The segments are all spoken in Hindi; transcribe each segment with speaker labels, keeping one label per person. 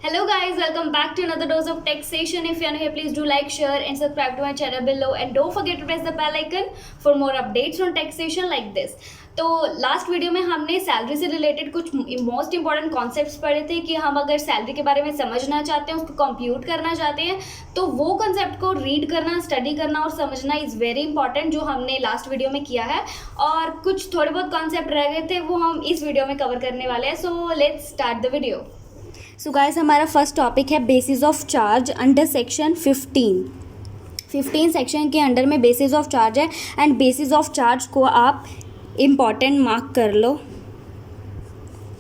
Speaker 1: Hello guys, welcome back to another dose of taxation. If you are new here, please do like, share and subscribe to my channel below and don't forget to press the bell icon for more updates on taxation like this. तो लास्ट वीडियो में हमने सैलरी से रिलेटेड कुछ मोस्ट इंपॉर्टेंट कॉन्सेप्ट्स पढ़े थे कि हम अगर सैलरी के बारे में समझना चाहते हैं, उसको कंप्यूट करना चाहते हैं, तो वो कॉन्सेप्ट को रीड करना, स्टडी करना और समझना इज़ वेरी इंपॉर्टेंट, जो हमने लास्ट वीडियो में किया है। और कुछ थोड़े बहुत कॉन्सेप्ट रह गए थे, वो हम इस वीडियो में कवर करने वाले हैं। So let's start the video. So guys, हमारा फर्स्ट टॉपिक है basis of charge under section 15 section के अंडर में बेसिस ऑफ चार्ज है एंड बेसिस ऑफ चार्ज को आप इम्पॉर्टेंट मार्क कर लो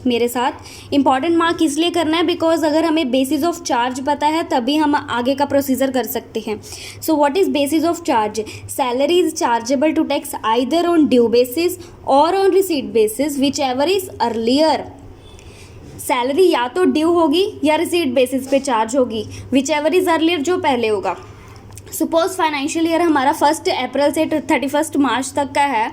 Speaker 1: मेरे साथ। इम्पॉर्टेंट मार्क इसलिए करना है बिकॉज अगर हमें बेसिस ऑफ चार्ज पता है तभी हम आगे का प्रोसीजर कर सकते हैं। So what is basis of charge? Salary is chargeable to tax either on due basis और on receipt basis whichever is earlier. Salary या तो ड्यू होगी या रिसीट बेसिस पे चार्ज होगी, विच एवर इज अर्लियर, जो पहले होगा। सपोज फाइनेंशियल ईयर हमारा 1 अप्रैल से 31 मार्च तक का है,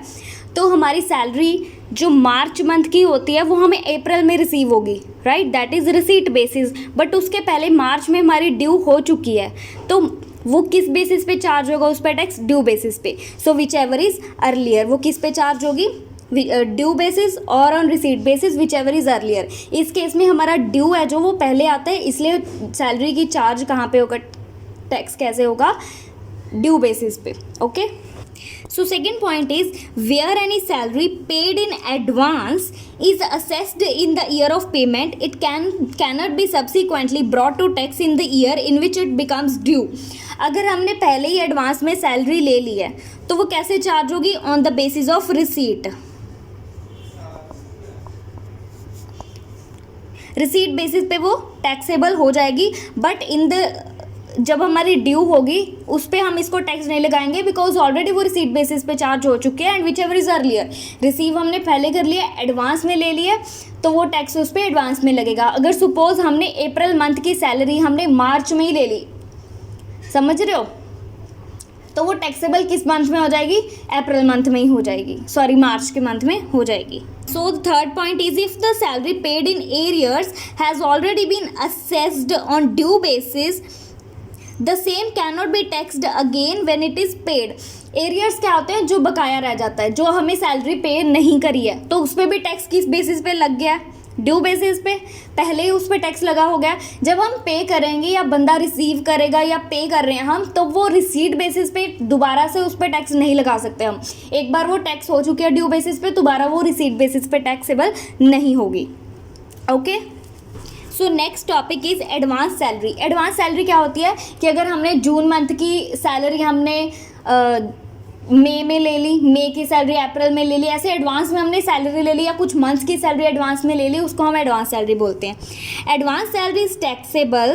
Speaker 1: तो हमारी सैलरी जो मार्च मंथ की होती है वो हमें अप्रैल में रिसीव होगी, right, that is receipt basis. But उसके पहले मार्च में हमारी ड्यू हो चुकी है, तो वो किस बेसिस पे चार्ज होगा? उस पर टैक्स ड्यू बेसिस पे। सो विच एवर इज़ अर्लियर, वो किस पे चार्ज होगी? ड्यू बेसिस और on receipt basis which ever is earlier. इस केस में हमारा ड्यू है जो वो पहले आता है, इसलिए सैलरी की चार्ज कहाँ पे होगा, टैक्स कैसे होगा? ड्यू बेसिस पे। Okay, so second point is where any salary paid in advance is assessed in the year of payment, it cannot be subsequently brought to tax in the year in which it becomes due। अगर हमने पहले ही एडवांस में सैलरी ले ली है तो वो कैसे चार्ज होगी? On the basis of receipt. Receipt basis पे वो टैक्सेबल हो जाएगी, बट जब हमारी ड्यू होगी उस पर हम इसको टैक्स नहीं लगाएंगे बिकॉज ऑलरेडी वो रिसीट बेसिस पे चार्ज हो चुके हैं। And which ever is earlier, receive हमने पहले कर लिया, एडवांस में ले लिया, तो वो टैक्स उस पर एडवांस में लगेगा। अगर सपोज हमने अप्रैल मंथ की सैलरी हमने मार्च में ही ले ली, समझ रहे हो, तो वो टैक्सेबल किस मंथ में हो जाएगी? अप्रैल मंथ में ही हो जाएगी, सॉरी मार्च के मंथ में हो जाएगी। So the third point is if the salary paid in arrears has already been assessed on due basis the same cannot be taxed again when it is paid. Arrears क्या होते हैं? जो बकाया रह जाता है, जो हमें सैलरी पे नहीं करी है, तो उस पर भी टैक्स किस बेसिस पे लग गया? ड्यू बेसिस पे। पहले ही उस पर टैक्स लगा हो गया। जब हम पे करेंगे या बंदा रिसीव करेगा या पे कर रहे हैं हम, तो वो रिसीट बेसिस पे दोबारा से उस पर टैक्स नहीं लगा सकते हम। एक बार वो टैक्स हो चुकी है ड्यू बेसिस पे, दोबारा वो रिसीट बेसिस पे टैक्सेबल नहीं होगी। Okay, so next topic is advance salary. Advance salary क्या होती है कि अगर हमने जून मंथ की सैलरी हमने मई में ले ली, मई की सैलरी अप्रैल में ले ली, ऐसे एडवांस में हमने सैलरी ले ली, या कुछ मंथ्स की सैलरी एडवांस में ले ली, उसको हम एडवांस सैलरी बोलते हैं। Advance salary is taxable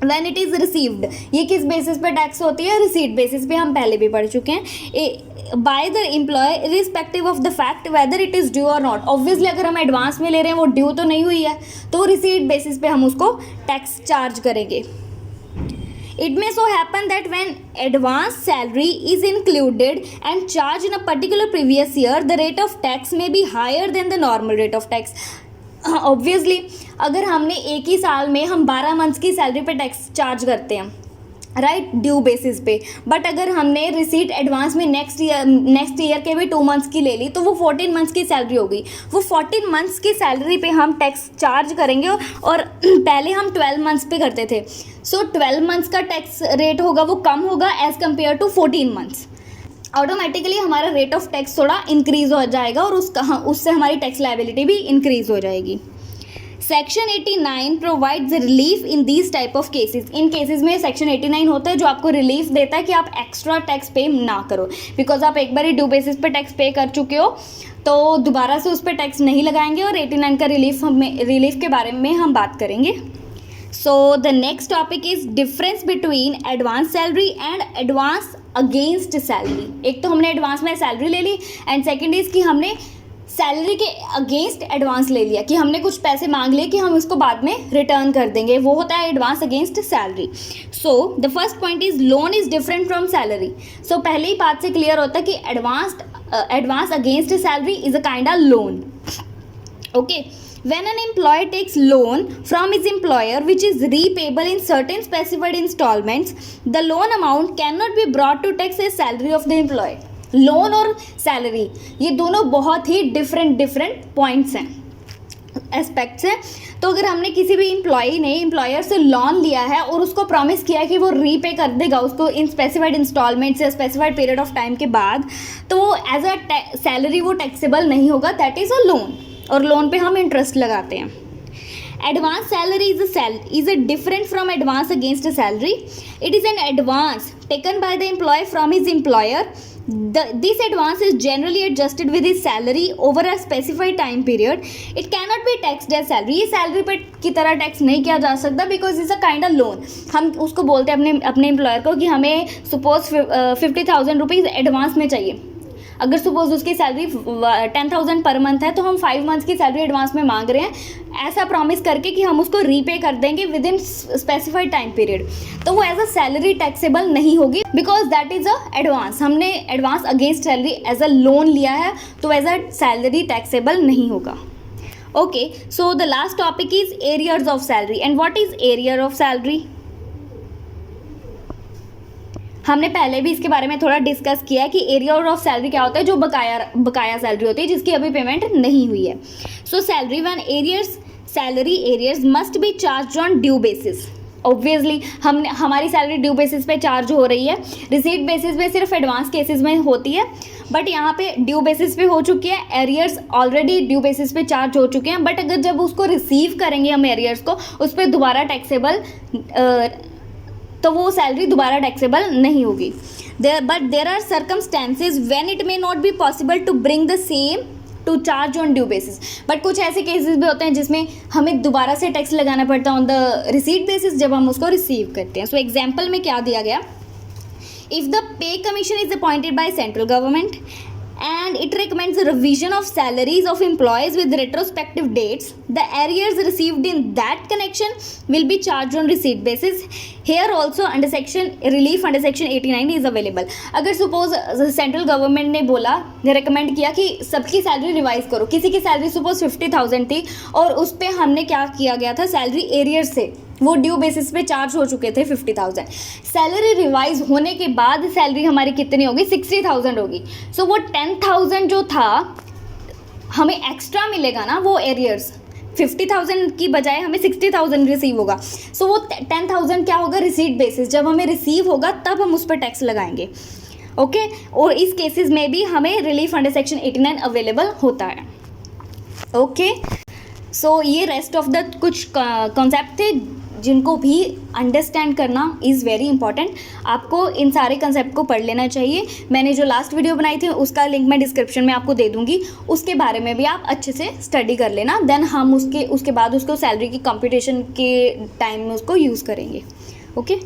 Speaker 1: when it is received. ये किस बेसिस पे टैक्स होती है? रिसीट बेसिस पे, हम पहले भी पढ़ चुके हैं। By the employ irrespective of the fact whether it is due or not. Obviously अगर हम एडवांस में ले रहे हैं, वो ड्यू तो नहीं हुई है, तो रिसीट बेसिस पे हम उसको टैक्स चार्ज करेंगे। It may so happen that when advance salary is included and charged in a particular previous year, the rate of tax may be higher than the normal rate of tax। Obviously अगर हमने एक ही साल में हम 12 मंथ्स की सैलरी पे टैक्स चार्ज करते हैं, राइट, ड्यू बेसिस पे, बट अगर हमने रिसीट एडवांस में नेक्स्ट ईयर के भी 2 मंथ्स की ले ली, तो वो 14 मंथ्स की सैलरी होगी। वो 14 मंथ्स की सैलरी पे हम टैक्स चार्ज करेंगे, और पहले हम 12 मंथ्स पे करते थे। सो 12 मंथ्स का टैक्स रेट होगा वो कम होगा as compare to 14 months. Automatically हमारा रेट ऑफ टैक्स थोड़ा इंक्रीज़ हो जाएगा और उससे हमारी टैक्स लायबिलिटी भी इंक्रीज़ हो जाएगी। Section 89 provides relief in these type of cases. In cases में सेक्शन 89 होता है जो आपको रिलीफ देता है कि आप एक्स्ट्रा टैक्स पे ना करो, बिकॉज आप एक बार ही ड्यू बेसिस पे टैक्स पे कर चुके हो, तो दोबारा से उस पर टैक्स नहीं लगाएंगे। और 89 का रिलीफ के बारे में हम बात करेंगे। So the next topic is difference between advance salary and advance against salary. एक तो हमने एडवांस में सैलरी ले ली, एंड सेकेंड इज कि हमने सैलरी के अगेंस्ट एडवांस ले लिया, कि हमने कुछ पैसे मांग लिए कि हम इसको बाद में रिटर्न कर देंगे, वो होता है advance against salary. So the first point is loan is different from salary. सो पहले ही बात से क्लियर होता है कि advance against salary is a kind of loan. Okay, When an employee takes loan from his employer which is repayable in certain specified installments, the loan amount cannot be brought to tax as salary of the employee. Loan और सैलरी ये दोनों बहुत ही डिफरेंट पॉइंट्स हैं, एस्पेक्ट्स हैं. तो अगर हमने किसी भी एम्प्लॉई ने एम्प्लॉयर से लोन लिया है और उसको प्रॉमिस किया है कि वो रीपे कर देगा उसको इन स्पेसिफाइड इंस्टॉलमेंट्स या स्पेसिफाइड पीरियड ऑफ टाइम के बाद, तो वो एज अ सैलरी वो टैक्सेबल नहीं होगा. दैट इज़ अ लोन, और लोन पे हम इंटरेस्ट लगाते हैं. Advance salary is a different from advance against a salary. It is an advance taken by the employee from his employer. This advance is generally adjusted with his salary over a specified time period. It cannot be taxed as salary. ये सैलरी पे की तरह टैक्स नहीं किया जा सकता because is a kind of loan. हम उसको बोलते हैं अपने एम्प्लॉयर को कि हमें सपोज 50,000 रुपीज़ एडवांस में चाहिए. अगर सपोज उसकी सैलरी 10,000 पर मंथ है तो हम 5 मंथ्स की सैलरी एडवांस में मांग रहे हैं, ऐसा प्रॉमिस करके कि हम उसको रीपे कर देंगे within specified time period. तो वो एज अ सैलरी टैक्सेबल नहीं होगी because that is a advance. हमने advance against salary as a loan लिया है तो एज अ सैलरी टैक्सेबल नहीं होगा. Okay, so the last topic is arrears of salary. And what is arrear of salary? हमने पहले भी इसके बारे में थोड़ा डिस्कस किया कि एरियर ऑफ सैलरी क्या होता है, जो बकाया सैलरी होती है जिसकी अभी पेमेंट नहीं हुई है. सो salary one salary arrears must be charge on due basis. Obviously हमारी सैलरी ड्यू बेसिस पे चार्ज हो रही है. रिसीट बेसिस पे सिर्फ एडवांस केसेस में होती है, बट यहाँ पे ड्यू बेसिस पे हो चुकी है. एरियर्स ऑलरेडी ड्यू बेसिस पे चार्ज हो चुके हैं, बट अगर जब उसको रिसीव करेंगे हम एरियर्स को, उस पर दोबारा टैक्सेबल तो वो सैलरी दोबारा टैक्सेबल नहीं होगी. But there are circumstances when it may not be possible to bring the same to charge on due basis. But कुछ ऐसे केसेस भी होते हैं जिसमें हमें दोबारा से टैक्स लगाना पड़ता है ऑन द रिसीट बेसिस जब हम उसको रिसीव करते हैं. सो एग्जाम्पल में क्या दिया गया, if the pay commission is appointed by central government and it recommends the revision of salaries of employees with retrospective dates, the arrears received in that connection will be charged on receipt basis. Here also under section relief under section 89 is available. अगर सपोज सेंट्रल गवर्नमेंट ने बोला, रिकमेंड किया कि सबकी सैलरी रिवाइज करो, किसी की सैलरी सपोज 50,000 थी और उस पर हमने क्या किया गया था, सैलरी एरियर से वो ड्यू बेसिस पे चार्ज हो चुके थे 50,000. सैलरी रिवाइज होने के बाद सैलरी हमारी कितनी होगी, 60,000 होगी. सो वो 10,000 जो था हमें एक्स्ट्रा मिलेगा ना, वो एरियर्स 50,000 की बजाय हमें 60,000 रिसीव होगा. सो वो 10,000 क्या होगा, रिसीट बेसिस. जब हमें रिसीव होगा तब हम उस पर टैक्स लगाएंगे. ओके, और इस केसेस में भी हमें रिलीफ अंडर सेक्शन 89 अवेलेबल होता है. ओके, सो ये रेस्ट ऑफ द कुछ कॉन्सेप्ट थे जिनको भी अंडरस्टैंड करना इज़ वेरी इंपॉर्टेंट. आपको इन सारे कंसेप्ट को पढ़ लेना चाहिए. मैंने जो लास्ट वीडियो बनाई थी उसका लिंक मैं डिस्क्रिप्शन में आपको दे दूंगी, उसके बारे में भी आप अच्छे से स्टडी कर लेना. देन हम उसके बाद उसको सैलरी की कंपटीशन के टाइम में उसको यूज़ करेंगे. Okay,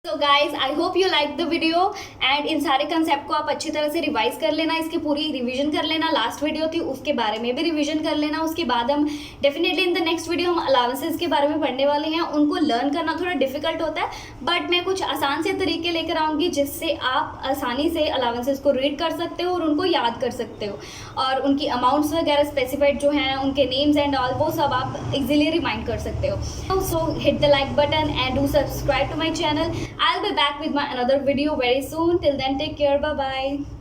Speaker 1: so guys I hope you like the video and in सारे कंसेप्ट को आप अच्छी तरह से रिवाइज कर लेना, इसकी पूरी रिवीजन कर लेना. लास्ट वीडियो थी उसके बारे में भी रिवीजन कर लेना. उसके बाद हम definitely in the next video हम अलाउंसेस के बारे में पढ़ने वाले हैं. उनको लर्न करना थोड़ा डिफिकल्ट होता है, बट मैं कुछ आसान से तरीके लेकर आऊँगी जिससे आप आसानी से अलाउंसेस को रीड कर सकते हो और उनको याद कर सकते हो, और उनकी अमाउंट्स वगैरह स्पेसिफाइड जो हैं, उनके नेम्स एंड ऑल, वो सब आप इजीली रिमाइंड कर सकते हो. सो hit the like button and do subscribe to my channel. I'll be back with my another video very soon. Till then, take care. Bye bye.